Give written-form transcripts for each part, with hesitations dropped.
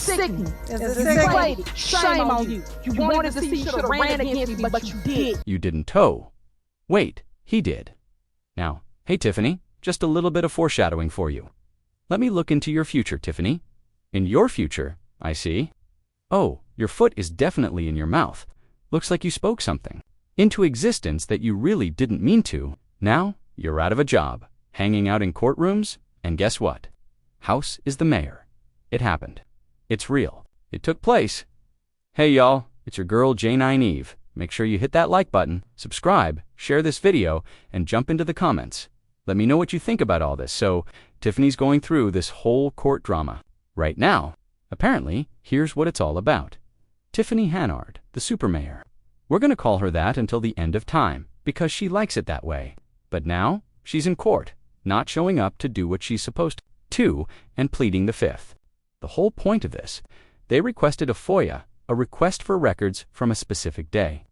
Sickening. It's inflated. Shame on you. You wanted to see, you should have ran against me, but you did. You didn't toe. Wait, he did. Now, hey Tiffany, just a little bit of foreshadowing for you. Let me look into your future, Tiffany. In your future, I see. Oh, your foot is definitely in your mouth. Looks like you spoke something into existence that you really didn't mean to. Now, you're out of a job, hanging out in courtrooms, and guess what? House is the mayor. It happened. It's real. It took place. Hey y'all, it's your girl J9 Eve. Make sure you hit that like button, subscribe, share this video, and jump into the comments. Let me know what you think about all this. So, Tiffany's going through this whole court drama. Right now, apparently, here's what it's all about. Tiffany Henyard, the super mayor. We're going to call her that until the end of time, because she likes it that way. But now, she's in court, not showing up to do what she's supposed to, and pleading the fifth. The whole point of this, they requested a FOIA, a request for records from a specific day.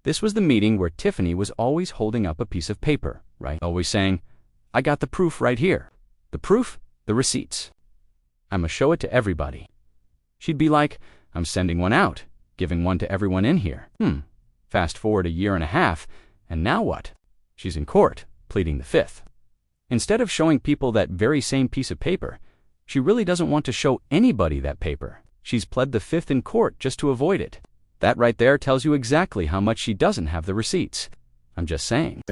This was the meeting where Tiffany was always holding up a piece of paper, right? Always saying, I got the proof right here. The proof? The receipts. I'ma show it to everybody. She'd be like, I'm sending one out, giving one to everyone in here. Fast forward a year and a half, and now what? She's in court, pleading the fifth. Instead of showing people that very same piece of paper, she really doesn't want to show anybody that paper. She's pled the fifth in court just to avoid it. That right there tells you exactly how much she doesn't have the receipts. I'm just saying.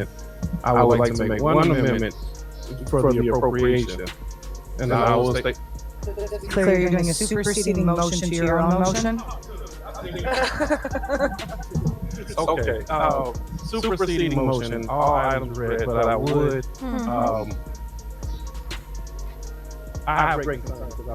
I would like to make one amendment for the appropriation. And I will state... Clear, you're doing a superseding motion to your own motion? Okay. Superseding motion, all items read, but I would... I have great concerns about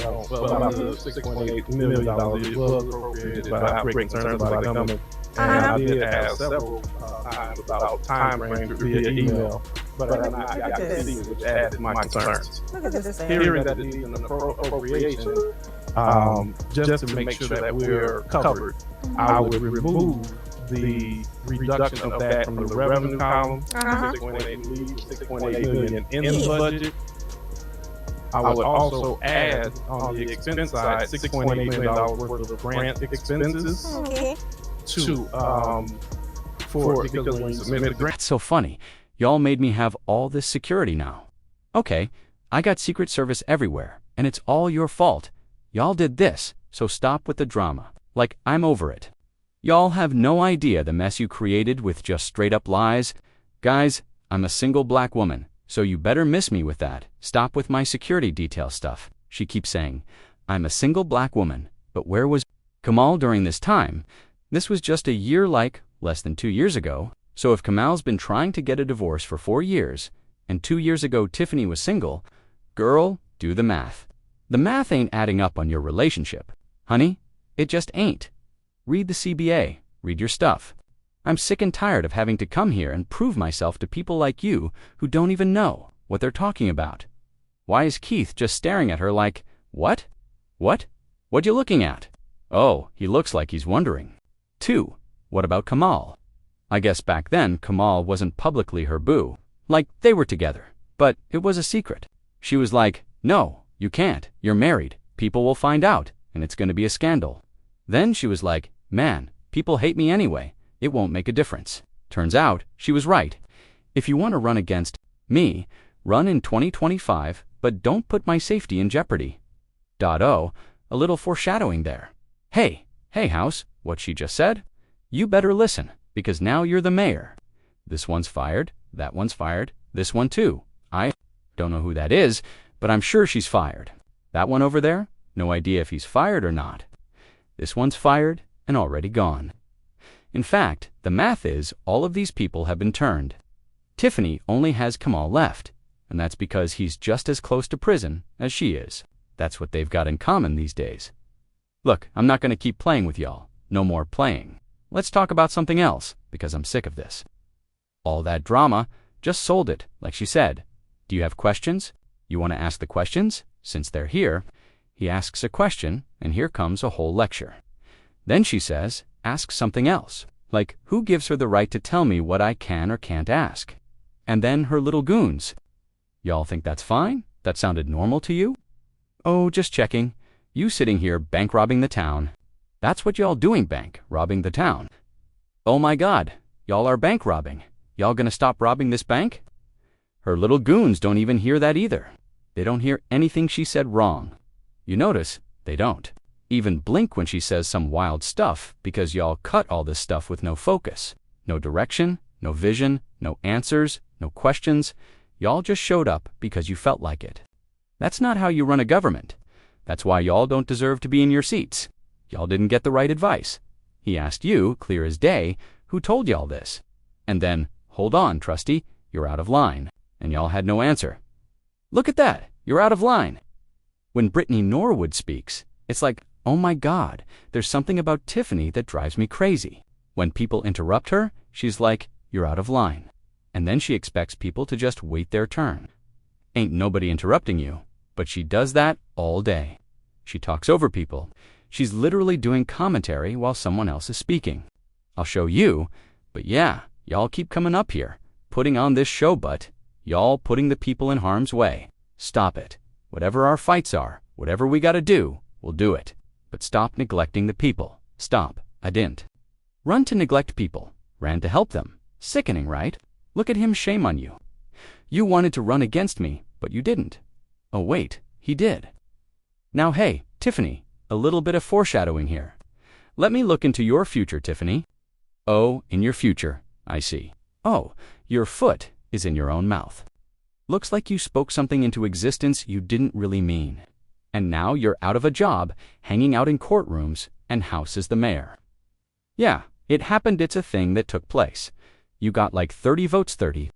the $6.8 million it was appropriated, but I have great concerns about it coming. And I did ask several times about time frame via email, but I got to see it, which added my concerns. Hearing that it is an appropriation, just to make sure that we're covered, I would remove the reduction of that from the revenue column, 6.8 million in the budget. I would also add on the expense side $6.8 million worth of grant expenses because when you submit a grant. That's so funny. Y'all made me have all this security now. Okay, I got Secret Service everywhere, and it's all your fault. Y'all did this, so stop with the drama. Like, I'm over it. Y'all have no idea the mess you created with just straight up lies. Guys, I'm a single black woman. So you better miss me with that. Stop with my security detail stuff. She keeps saying, I'm a single black woman, but where was Kamal during this time? This was just a year, like less than 2 years ago. So if Kamal's been trying to get a divorce for 4 years, and 2 years ago Tiffany was single, girl, do the math. The math ain't adding up on your relationship. Honey, it just ain't. Read the CBA, read your stuff. I'm sick and tired of having to come here and prove myself to people like you who don't even know what they're talking about. Why is Keith just staring at her like, what? What? What you looking at? Oh, he looks like he's wondering. 2. What about Kamal? I guess back then Kamal wasn't publicly her boo. Like, they were together, but it was a secret. She was like, no, you can't. You're married. People will find out, and it's going to be a scandal. Then she was like, man, people hate me anyway. It won't make a difference. Turns out, she was right. If you want to run against me, run in 2025, but don't put my safety in jeopardy. A little foreshadowing there. Hey, House, what she just said? You better listen, because now you're the mayor. This one's fired, that one's fired, this one too. I don't know who that is, but I'm sure she's fired. That one over there? No idea if he's fired or not. This one's fired and already gone. In fact, the math is all of these people have been turned. Tiffany only has Kamal left, and that's because he's just as close to prison as she is. That's what they've got in common these days. Look, I'm not going to keep playing with y'all. No more playing. Let's talk about something else, because I'm sick of this. All that drama, just sold it, like she said. Do you have questions? You want to ask the questions? Since they're here, he asks a question, and here comes a whole lecture. Then she says, ask something else, like who gives her the right to tell me what I can or can't ask? And then her little goons. Y'all think that's fine? That sounded normal to you? Oh, just checking. You sitting here bank robbing the town. That's what y'all doing, bank robbing the town. Oh my God, y'all are bank robbing. Y'all gonna stop robbing this bank? Her little goons don't even hear that either. They don't hear anything she said wrong. You notice, they don't even blink when she says some wild stuff because y'all cut all this stuff with no focus, no direction, no vision, no answers, no questions. Y'all just showed up because you felt like it. That's not how you run a government. That's why y'all don't deserve to be in your seats. Y'all didn't get the right advice. He asked you, clear as day, who told y'all this. And then, hold on, Trustee, you're out of line. And y'all had no answer. Look at that, you're out of line. When Brittany Norwood speaks, it's like, oh my God, there's something about Tiffany that drives me crazy. When people interrupt her, she's like, you're out of line. And then she expects people to just wait their turn. Ain't nobody interrupting you, but she does that all day. She talks over people. She's literally doing commentary while someone else is speaking. I'll show you, but yeah, y'all keep coming up here, putting on this show, but y'all putting the people in harm's way. Stop it. Whatever our fights are, whatever we gotta do, we'll do it. But stop neglecting the people. Stop. I didn't run to neglect people. Ran to help them. Sickening, right? Look at him, shame on you. You wanted to run against me, but you didn't. Oh wait, he did. Now hey, Tiffany, a little bit of foreshadowing here. Let me look into your future, Tiffany. Oh, in your future, I see. Oh, your foot is in your own mouth. Looks like you spoke something into existence you didn't really mean. And now you're out of a job, hanging out in courtrooms, and house as the mayor. Yeah, it happened. It's a thing that took place. You got like 30 votes, 30.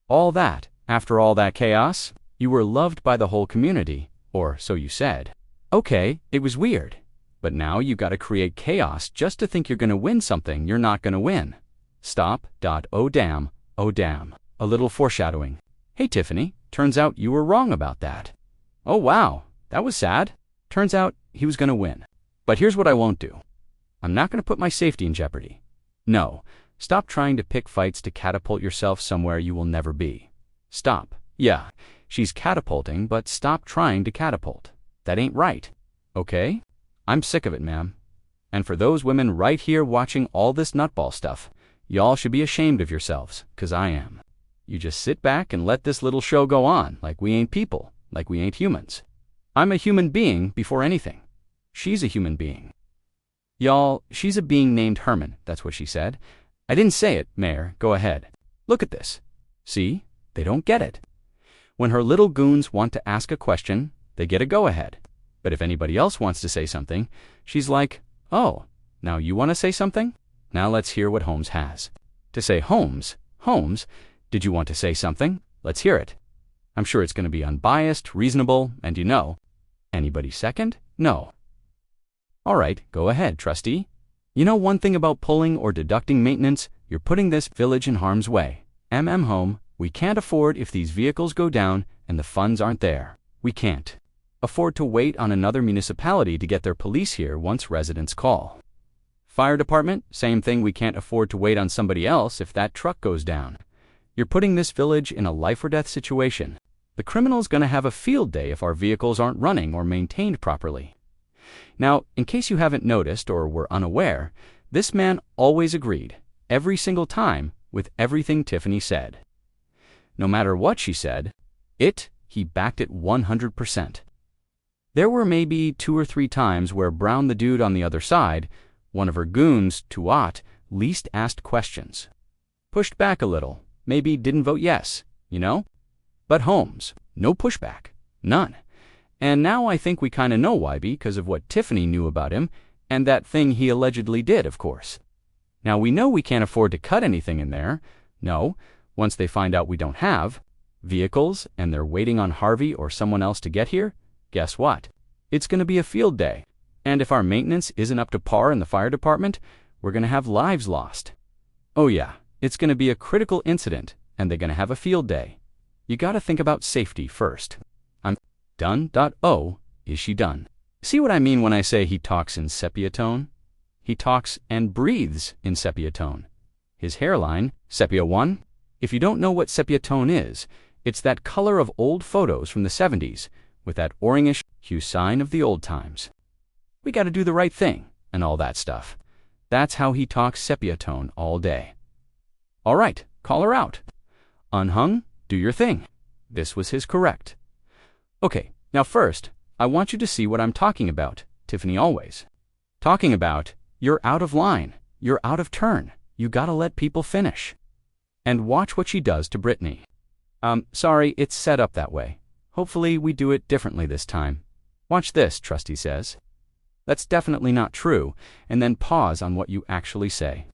All that, after all that chaos, you were loved by the whole community, or so you said. Okay, it was weird. But now you gotta create chaos just to think you're gonna win something you're not gonna win. Stop. Oh damn. A little foreshadowing. Hey Tiffany, turns out you were wrong about that. Oh wow, that was sad. Turns out he was gonna win. But here's what I won't do. I'm not gonna put my safety in jeopardy. No, stop trying to pick fights to catapult yourself somewhere you will never be. Stop. Yeah, she's catapulting, but stop trying to catapult. That ain't right. Okay? I'm sick of it, ma'am. And for those women right here watching all this nutball stuff, y'all should be ashamed of yourselves, 'cause I am. You just sit back and let this little show go on like we ain't people, like we ain't humans. I'm a human being before anything. She's a human being. Y'all, she's a being named Herman, that's what she said. I didn't say it, Mayor, go ahead. Look at this. See? They don't get it. When her little goons want to ask a question, they get a go-ahead. But if anybody else wants to say something, she's like, oh, now you want to say something? Now let's hear what Holmes has to say. Holmes, did you want to say something? Let's hear it. I'm sure it's going to be unbiased, reasonable, and you know. Anybody second? No. All right, go ahead, Trustee. You know one thing about pulling or deducting maintenance? You're putting this village in harm's way. Home, we can't afford if these vehicles go down and the funds aren't there. We can't afford to wait on another municipality to get their police here once residents call. Fire department, same thing, we can't afford to wait on somebody else if that truck goes down. You're putting this village in a life or death situation. The criminal's gonna have a field day if our vehicles aren't running or maintained properly. Now, in case you haven't noticed or were unaware, this man always agreed, every single time, with everything Tiffany said. No matter what she said, he backed it 100%. There were maybe 2 or 3 times where Brown, the dude on the other side, one of her goons, least asked questions. Pushed back a little, maybe didn't vote yes, you know? But Holmes, no pushback, none. And now I think we kind of know why, because of what Tiffany knew about him and that thing he allegedly did, of course. Now we know we can't afford to cut anything in there. No, once they find out we don't have vehicles and they're waiting on Harvey or someone else to get here, guess what? It's going to be a field day. And if our maintenance isn't up to par in the fire department, we're going to have lives lost. Oh yeah, it's going to be a critical incident and they're going to have a field day. You got to think about safety first. I'm done. Oh, is she done? See what I mean when I say he talks in sepia tone? He talks and breathes in sepia tone. His hairline, sepia 1. If you don't know what sepia tone is, it's that color of old photos from the 70s with that orangish hue, sign of the old times. We gotta do the right thing, and all that stuff. That's how he talks sepia tone all day. All right, call her out. Unhung, do your thing. This was his correct. Okay, now first, I want you to see what I'm talking about, Tiffany always. Talking about, you're out of line, you're out of turn, you gotta let people finish. And watch what she does to Brittany. Sorry, it's set up that way. Hopefully we do it differently this time. Watch this, Trustee says. That's definitely not true, and then pause on what you actually say.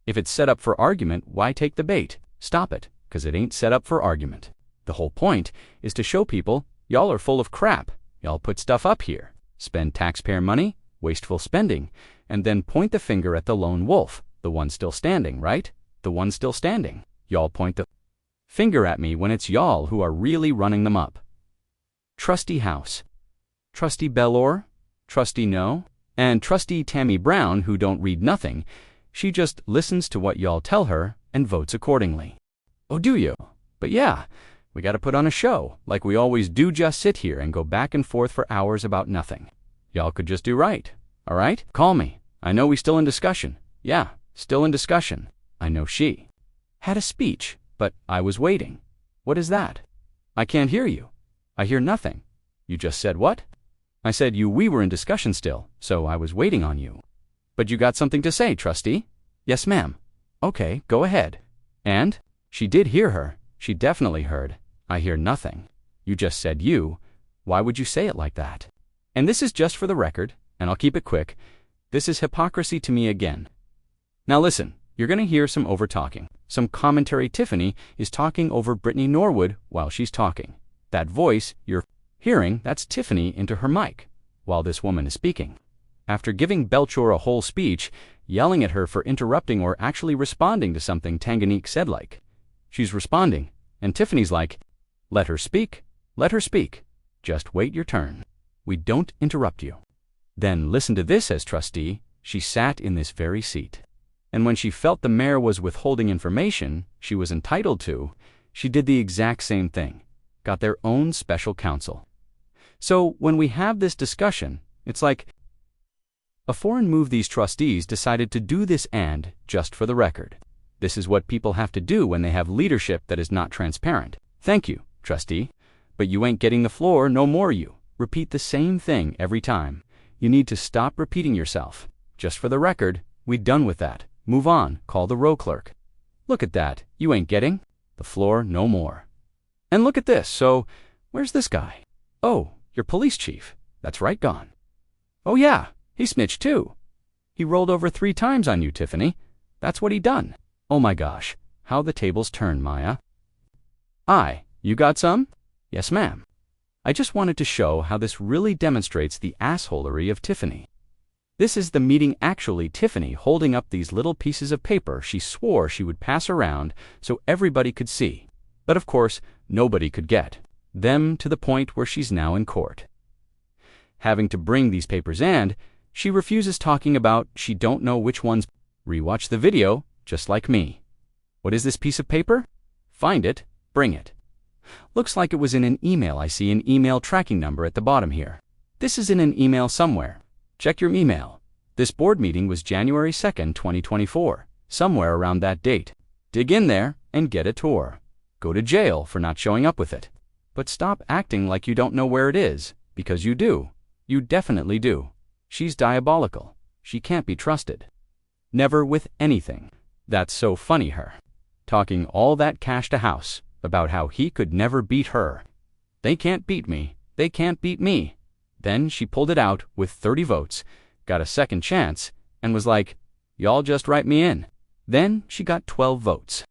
If it's set up for argument, why take the bait? Stop it, 'cause it ain't set up for argument. The whole point is to show people, y'all are full of crap. Y'all put stuff up here, spend taxpayer money, wasteful spending, and then point the finger at the lone wolf, the one still standing, right? The one still standing. Y'all point the finger at me when it's y'all who are really running them up. Trustee House. Trustee Bellore, Trustee No, and Trustee Tammy Brown, who don't read nothing. She just listens to what y'all tell her and votes accordingly. Oh, do you? But yeah, we gotta put on a show, like we always do. Just sit here and go back and forth for hours about nothing. Y'all could just do right, all right? Call me. I know we still in discussion. Yeah, still in discussion. I know she had a speech, but I was waiting. What is that? I can't hear you. I hear nothing. You just said what? I said we were in discussion still, so I was waiting on you. But you got something to say, Trustee? Yes, ma'am. Okay, go ahead. And? She did hear her. She definitely heard. I hear nothing. You just said you. Why would you say it like that? And this is just for the record, and I'll keep it quick. This is hypocrisy to me again. Now listen, you're going to hear some over-talking. Some commentary. Tiffany is talking over Brittany Norwood while she's talking. That voice you're hearing, that's Tiffany into her mic while this woman is speaking. After giving Belchor a whole speech, yelling at her for interrupting or actually responding to something Tanganyika said, like, she's responding, and Tiffany's like, let her speak, let her speak. Just wait your turn. We don't interrupt you. Then listen to this. As trustee, she sat in this very seat. And when she felt the mayor was withholding information she was entitled to, she did the exact same thing. Got their own special counsel. So when we have this discussion, it's like a foreign move. These trustees decided to do this, and, just for the record, this is what people have to do when they have leadership that is not transparent. Thank you, trustee, but you ain't getting the floor no more. You repeat the same thing every time. You need to stop repeating yourself. Just for the record, we done with that. Move on, call the row clerk. Look at that, you ain't getting the floor no more. And look at this. So, where's this guy? Oh, your police chief. That's right, gone. Oh yeah, he snitched too. He rolled over 3 times on you, Tiffany. That's what he done. Oh my gosh, how the tables turn, Maya. You got some? Yes, ma'am. I just wanted to show how this really demonstrates the assholery of Tiffany. This is the meeting. Actually, Tiffany holding up these little pieces of paper she swore she would pass around so everybody could see. But of course, nobody could get them, to the point where she's now in court, having to bring these papers, and she refuses, talking about she don't know which ones. Rewatch the video, just like me. What is this piece of paper? Find it, bring it. Looks like it was in an email. I see an email tracking number at the bottom here. This is in an email somewhere. Check your email. This board meeting was January 2nd, 2024, somewhere around that date. Dig in there and get a tour. Go to jail for not showing up with it. But stop acting like you don't know where it is, because you do. You definitely do. She's diabolical. She can't be trusted. Never with anything. That's so funny, her talking all that cash to House about how he could never beat her. They can't beat me. They can't beat me. Then she pulled it out with 30 votes, got a second chance, and was like, y'all just write me in. Then she got 12 votes.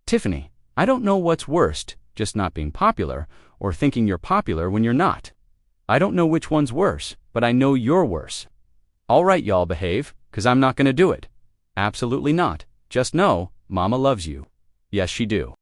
Tiffany, I don't know what's worst, just not being popular or thinking you're popular when you're not. I don't know which one's worse, but I know you're worse. All right, y'all behave, 'cause I'm not gonna do it. Absolutely not. Just know, Mama loves you. Yes, she do.